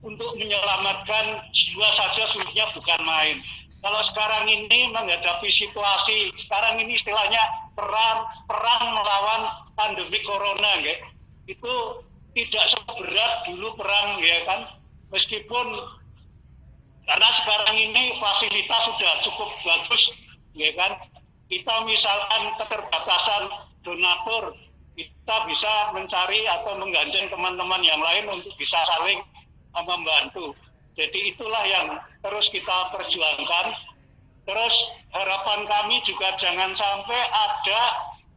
untuk menyelamatkan jiwa saja sulitnya bukan main. Kalau sekarang ini menghadapi situasi, sekarang ini istilahnya perang melawan pandemi corona, ya. Itu tidak seberat dulu perang, ya kan. Meskipun karena sekarang ini fasilitas sudah cukup bagus, ya kan. Kita misalkan keterbatasan donatur, kita bisa mencari atau menggandeng teman-teman yang lain untuk bisa saling membantu. Jadi itulah yang terus kita perjuangkan. Terus harapan kami juga jangan sampai ada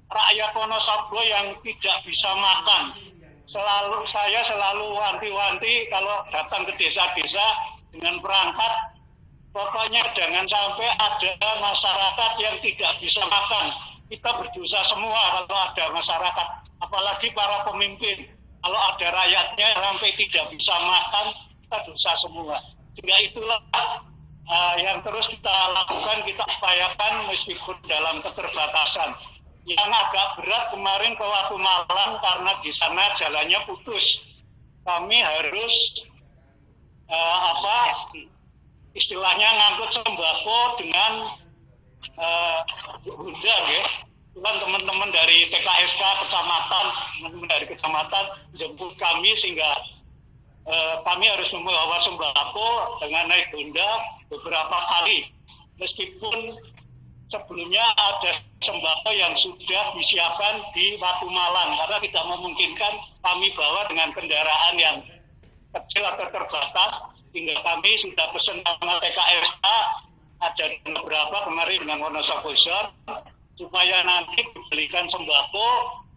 rakyat Wonosobo yang tidak bisa makan. Saya selalu wanti-wanti kalau datang ke desa-desa dengan perangkat, pokoknya jangan sampai ada masyarakat yang tidak bisa makan. Kita berdosa semua kalau ada masyarakat, apalagi para pemimpin. Kalau ada rakyatnya sampai tidak bisa makan, kita dosa semua. Sehingga itulah yang terus kita lakukan, kita upayakan meskipun dalam keterbatasan. Yang agak berat kemarin ke Watu Malang karena di sana jalannya putus. Kami harus istilahnya ngangkut sembako dengan Bunda, ya. Teman-teman dari TKSK kecamatan, teman-teman dari kecamatan jemput kami sehingga kami harus membawa sembako dengan naik Bunda beberapa kali. Meskipun sebelumnya ada sembako yang sudah disiapkan di Watu Malang karena tidak memungkinkan kami bawa dengan kendaraan yang kecil atau terbatas, hingga kami sudah pesan sama TKSK ada beberapa kemarin dengan Wonosobo supaya nanti dibelikan sembako,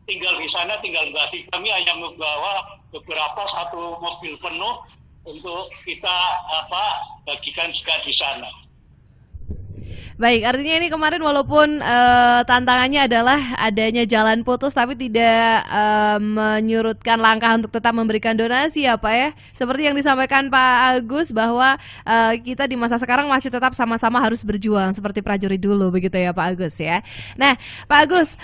tinggal di sana tinggal bagi. Kami hanya membawa beberapa satu mobil penuh untuk kita bagikan juga di sana. Baik, artinya ini kemarin walaupun tantangannya adalah adanya jalan putus tapi tidak menyurutkan langkah untuk tetap memberikan donasi ya Pak ya. Seperti yang disampaikan Pak Agus bahwa kita di masa sekarang masih tetap sama-sama harus berjuang seperti prajurit dulu begitu ya Pak Agus ya. Nah Pak Agus,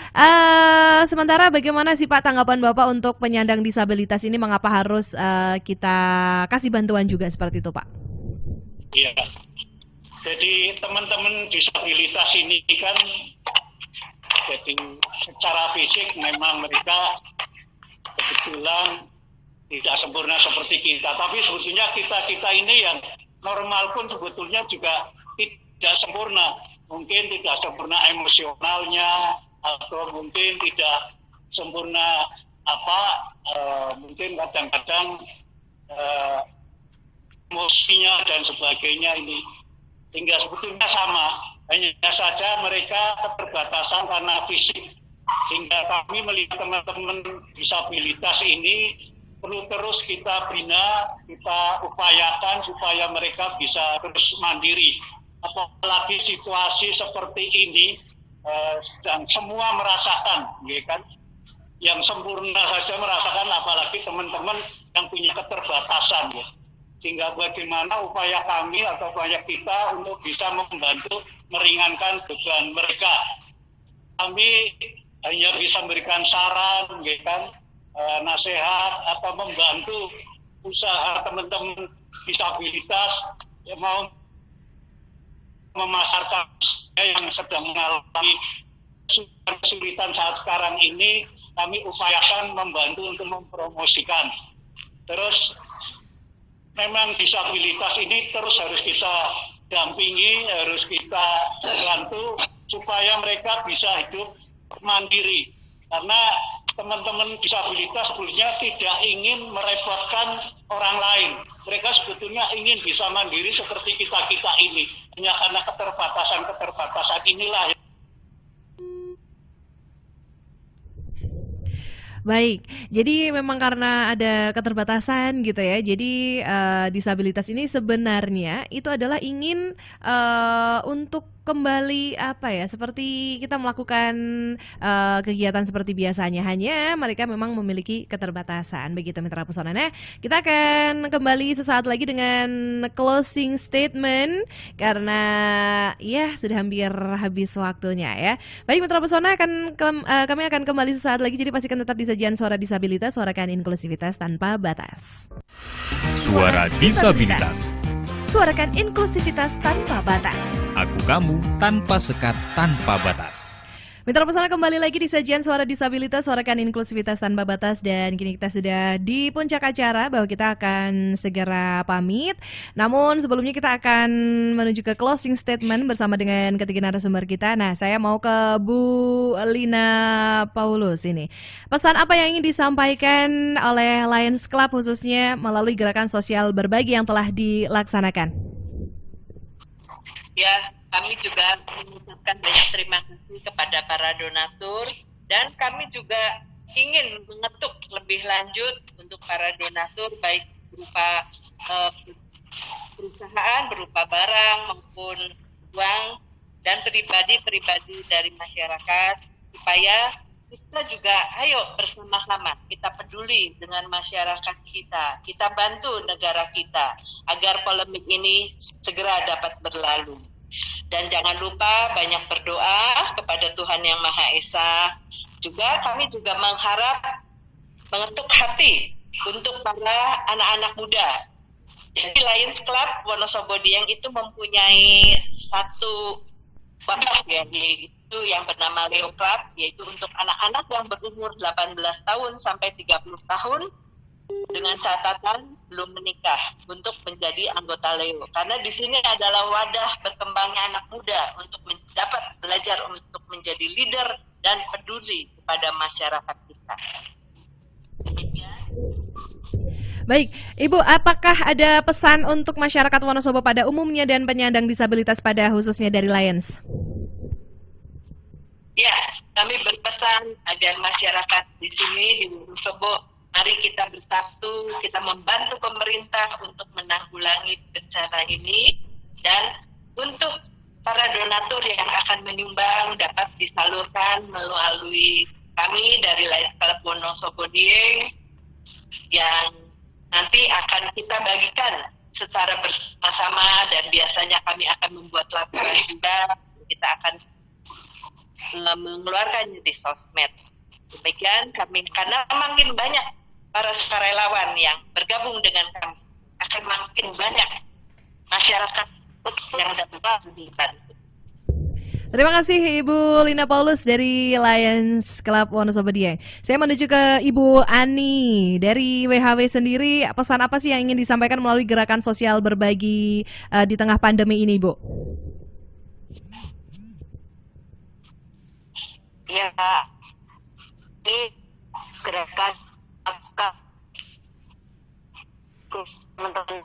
sementara bagaimana sih Pak tanggapan Bapak untuk penyandang disabilitas ini, mengapa harus kita kasih bantuan juga seperti itu Pak? Iya. Jadi teman-teman disabilitas ini kan jadi secara fisik memang mereka kebetulan tidak sempurna seperti kita. Tapi sebetulnya kita ini yang normal pun sebetulnya juga tidak sempurna. Mungkin tidak sempurna emosionalnya atau mungkin tidak sempurna mungkin kadang-kadang emosinya dan sebagainya ini. Hingga sebetulnya sama. Hanya saja mereka keterbatasan karena fisik. Sehingga kami melihat teman-teman disabilitas ini perlu terus kita bina, kita upayakan supaya mereka bisa terus mandiri. Apalagi situasi seperti ini, dan semua merasakan, ya kan? Yang sempurna saja merasakan, apalagi teman-teman yang punya keterbatasan, ya. Sehingga bagaimana upaya kami atau upaya kita untuk bisa membantu meringankan beban mereka. Kami hanya bisa memberikan saran, ya kan, nasihat atau membantu usaha teman-teman disabilitas yang mau memasarkan yang sedang mengalami kesulitan saat sekarang ini. Kami upayakan membantu untuk mempromosikan. Terus memang disabilitas ini terus harus kita dampingi, harus kita bantu supaya mereka bisa hidup mandiri. Karena teman-teman disabilitas sebetulnya tidak ingin merepotkan orang lain. Mereka sebetulnya ingin bisa mandiri seperti kita-kita ini. Hanya karena keterbatasan inilah. Baik, jadi memang karena ada keterbatasan gitu ya. Jadi disabilitas ini sebenarnya itu adalah ingin untuk kembali apa ya, seperti kita melakukan kegiatan seperti biasanya. Hanya mereka memang memiliki keterbatasan. Begitu Mitra Pesona. Nah, kita akan kembali sesaat lagi dengan closing statement karena ya sudah hampir habis waktunya ya. Baik Mitra Pesona, kami akan kembali sesaat lagi. Jadi pastikan tetap di sajian Suara Disabilitas, suarakan inklusivitas tanpa batas. Suara Disabilitas. Suarakan inklusivitas tanpa batas. Aku kamu tanpa sekat, tanpa batas. Mitra Pesona, kembali lagi di sajian Suara Disabilitas, suarakan inklusivitas tanpa batas. Dan kini kita sudah di puncak acara bahwa kita akan segera pamit. Namun sebelumnya kita akan menuju ke closing statement bersama dengan ketiga narasumber kita. Nah, saya mau ke Bu Lina Paulus ini. Pesan apa yang ingin disampaikan oleh Lions Club khususnya melalui gerakan sosial berbagi yang telah dilaksanakan? Ya, kami juga mengucapkan banyak terima kasih kepada para donatur dan kami juga ingin mengetuk lebih lanjut untuk para donatur baik berupa perusahaan, berupa barang maupun uang dan pribadi-pribadi dari masyarakat supaya kita juga ayo bersama-sama kita peduli dengan masyarakat kita bantu negara kita agar polemik ini segera dapat berlalu. Dan jangan lupa banyak berdoa kepada Tuhan Yang Maha Esa. Juga kami juga mengharap mengetuk hati untuk para anak-anak muda. Jadi Lions Club Wonosobo Dieng itu mempunyai satu wadah ya, yaitu yang bernama Leo Club, yaitu untuk anak-anak yang berumur 18 tahun sampai 30 tahun dengan catatan belum menikah untuk menjadi anggota Leo. Karena di sini adalah wadah berkembangnya anak muda untuk dapat belajar untuk menjadi leader dan peduli kepada masyarakat kita. Baik, Ibu, apakah ada pesan untuk masyarakat Wonosobo pada umumnya dan penyandang disabilitas pada khususnya dari Lions? Ya, kami berpesan agar masyarakat di sini di Wonosobo, mari kita bersatu, kita membantu pemerintah untuk menanggulangi bencana ini, dan untuk para donatur yang akan menyumbang dapat disalurkan melalui kami dari Lions Club Wonosobo Dieng yang nanti akan kita bagikan secara bersama-sama, dan biasanya kami akan membuat laporan juga, kita akan mengeluarkannya di sosmed. Demikian kami, karena makin banyak para sukarelawan yang bergabung dengan kami, akan makin banyak masyarakat yang dapat dibantu. Terima kasih Ibu Lina Paulus dari Lions Club Wonosobo Dieng. Saya menuju ke Ibu Ani dari WHW sendiri. Pesan apa sih yang ingin disampaikan melalui gerakan sosial berbagi di tengah pandemi ini, Bu? Ya, ini gerakan teman-teman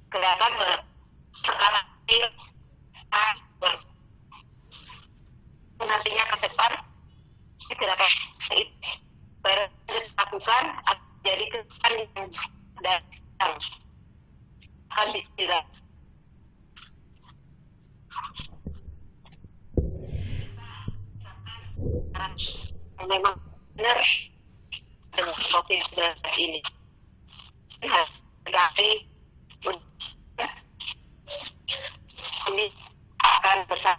gerakan sekarang ini lakukan jadi kesan yang datang akan dikira. Memang benar dengan COVID-19 ini. Tapi ini akan bersama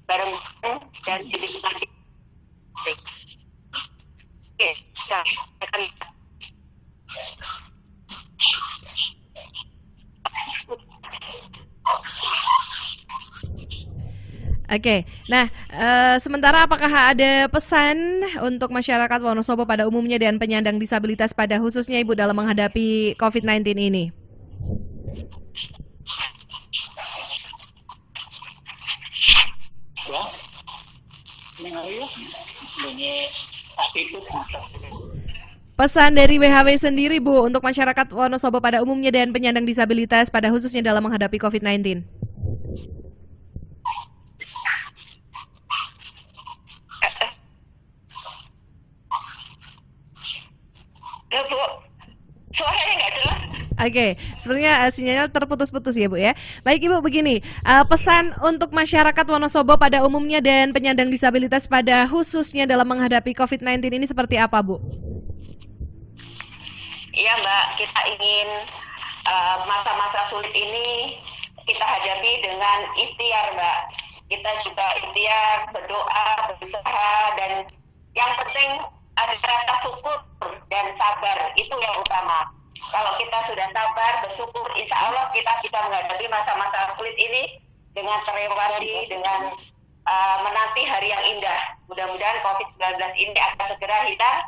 bareng dan jadi kita. Oke, saya akan Oke, nah sementara apakah ada pesan untuk masyarakat Wonosobo pada umumnya dan penyandang disabilitas pada khususnya Ibu dalam menghadapi COVID-19 ini? Ya, ini ya, sebenarnya attitude. Pesan dari WHW sendiri Bu untuk masyarakat Wonosobo pada umumnya dan penyandang disabilitas pada khususnya dalam menghadapi COVID-19. ya Bu, suaranya nggak jelas. Oke, sebenarnya sinyalnya terputus-putus ya Bu ya. Baik Ibu, begini, pesan untuk masyarakat Wonosobo pada umumnya dan penyandang disabilitas pada khususnya dalam menghadapi COVID-19 ini seperti apa Bu? Iya Mbak, kita ingin masa-masa sulit ini kita hadapi dengan ikhtiar Mbak. Kita juga ikhtiar, berdoa, berusaha, dan yang penting ada rasa syukur dan sabar, itu yang utama. Kalau kita sudah sabar, bersyukur, insya Allah kita bisa menghadapi masa-masa sulit ini dengan terlewati, dengan menanti hari yang indah. Mudah-mudahan COVID-19 ini akan segera hilang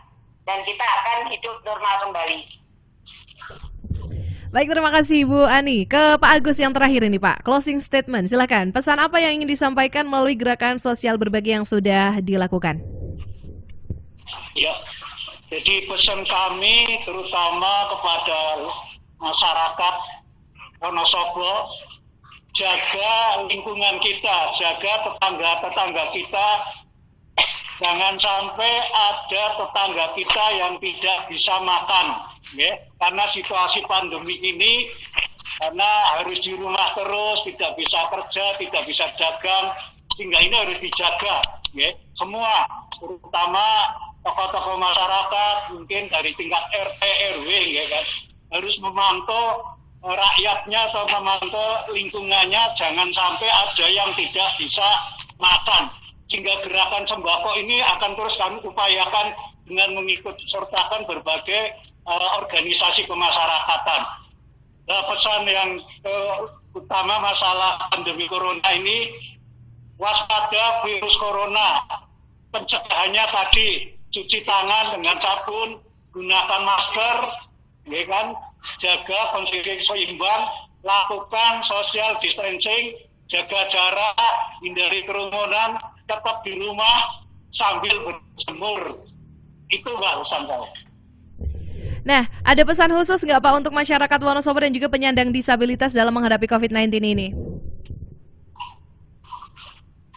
dan kita akan hidup normal kembali. Baik, terima kasih Bu Ani. Ke Pak Agus yang terakhir ini Pak, closing statement, silakan. Pesan apa yang ingin disampaikan melalui gerakan sosial berbagi yang sudah dilakukan? Ya, jadi pesan kami terutama kepada masyarakat Wonosobo, jaga lingkungan kita, jaga tetangga-tetangga kita. Jangan sampai ada tetangga kita yang tidak bisa makan, ya. Karena situasi pandemi ini, karena harus di rumah terus, tidak bisa kerja, tidak bisa dagang, sehingga ini harus dijaga, ya. Semua, terutama tokoh-tokoh masyarakat, mungkin dari tingkat RT, RW, ya kan, harus memantau rakyatnya atau memantau lingkungannya, jangan sampai ada yang tidak bisa makan. Sehingga gerakan sembako ini akan terus kami upayakan dengan mengikut sertakan berbagai organisasi kemasyarakatan. Nah, pesan yang utama masalah pandemi corona ini, waspada virus corona. Pencegahannya tadi, cuci tangan dengan sabun, gunakan masker, ya kan, jaga konsumsi seimbang, lakukan social distancing, jaga jarak, hindari kerumunan, tetap di rumah sambil berjemur. Itu Mbak pesan saya. Nah, ada pesan khusus nggak Pak untuk masyarakat Wonosobo dan juga penyandang disabilitas dalam menghadapi COVID-19 ini?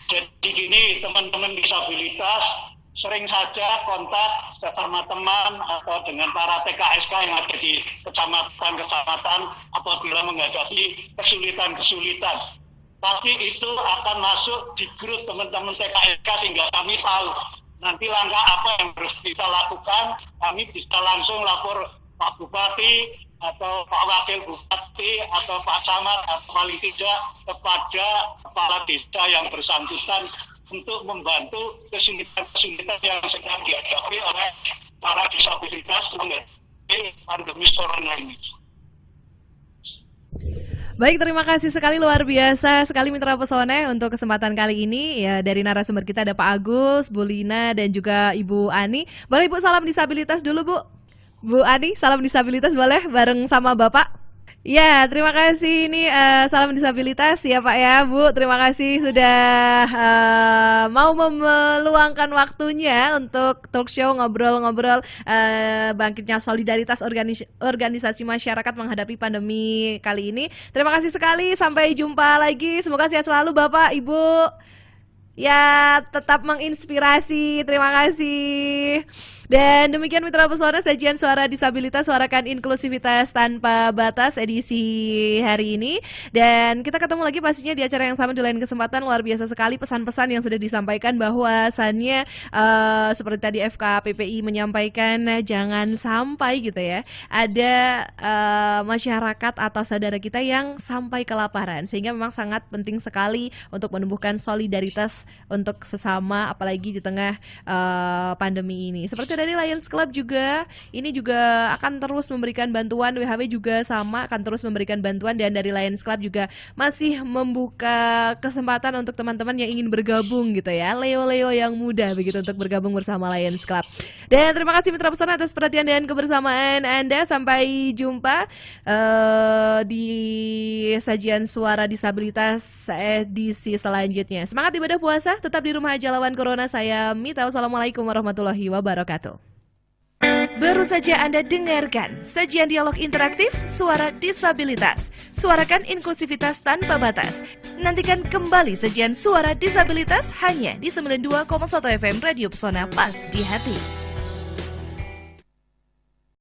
Jadi gini, teman-teman disabilitas sering saja kontak sesama teman atau dengan para TKSK yang ada di kecamatan-kecamatan apabila menghadapi kesulitan-kesulitan. Pasti itu akan masuk di grup teman-teman TKSK sehingga kami tahu nanti langkah apa yang harus kita lakukan. Kami bisa langsung lapor Pak Bupati atau Pak Wakil Bupati atau Pak Camat atau paling tidak kepada kepala desa yang bersangkutan untuk membantu kesulitan-kesulitan yang sedang dihadapi oleh para disabilitas menghadapi pandemi corona ini. Baik, terima kasih sekali, luar biasa sekali Mitra Pesona untuk kesempatan kali ini. Ya, dari narasumber kita ada Pak Agus, Bu Lina, dan juga Ibu Ani. Boleh Ibu salam disabilitas dulu Bu? Bu Ani, salam disabilitas boleh bareng sama Bapak? Ya, terima kasih. Ini salam disabilitas ya Pak ya Bu. Terima kasih sudah mau meluangkan waktunya untuk talk show ngobrol-ngobrol bangkitnya solidaritas organisasi masyarakat menghadapi pandemi kali ini. Terima kasih sekali. Sampai jumpa lagi. Semoga sehat selalu Bapak, Ibu. Ya, tetap menginspirasi. Terima kasih. Dan demikian Mitra Pesona, sajian suara disabilitas, suarakan inklusivitas tanpa batas edisi hari ini. Dan kita ketemu lagi pastinya di acara yang sama di lain kesempatan. Luar biasa sekali pesan-pesan yang sudah disampaikan, bahwasannya seperti tadi FKPPI menyampaikan, jangan sampai gitu ya ada masyarakat atau saudara kita yang sampai kelaparan. Sehingga memang sangat penting sekali untuk menumbuhkan solidaritas untuk sesama, apalagi di tengah pandemi ini. Seperti dari Lions Club juga, ini juga akan terus memberikan bantuan, WHW juga sama akan terus memberikan bantuan, dan dari Lions Club juga masih membuka kesempatan untuk teman-teman yang ingin bergabung gitu ya, Leo-Leo yang muda begitu, untuk bergabung bersama Lions Club. Dan terima kasih Mitra Pesona atas perhatian dan kebersamaan Anda. Sampai jumpa di sajian suara disabilitas edisi selanjutnya. Semangat ibadah puasa, tetap di rumah aja lawan corona. Saya Mita, wassalamualaikum warahmatullahi wabarakatuh. Baru saja Anda dengarkan sajian dialog interaktif Suara Disabilitas. Suarakan inklusivitas tanpa batas. Nantikan kembali sajian Suara Disabilitas hanya di 92,1 FM Radio Pesona, pas di hati.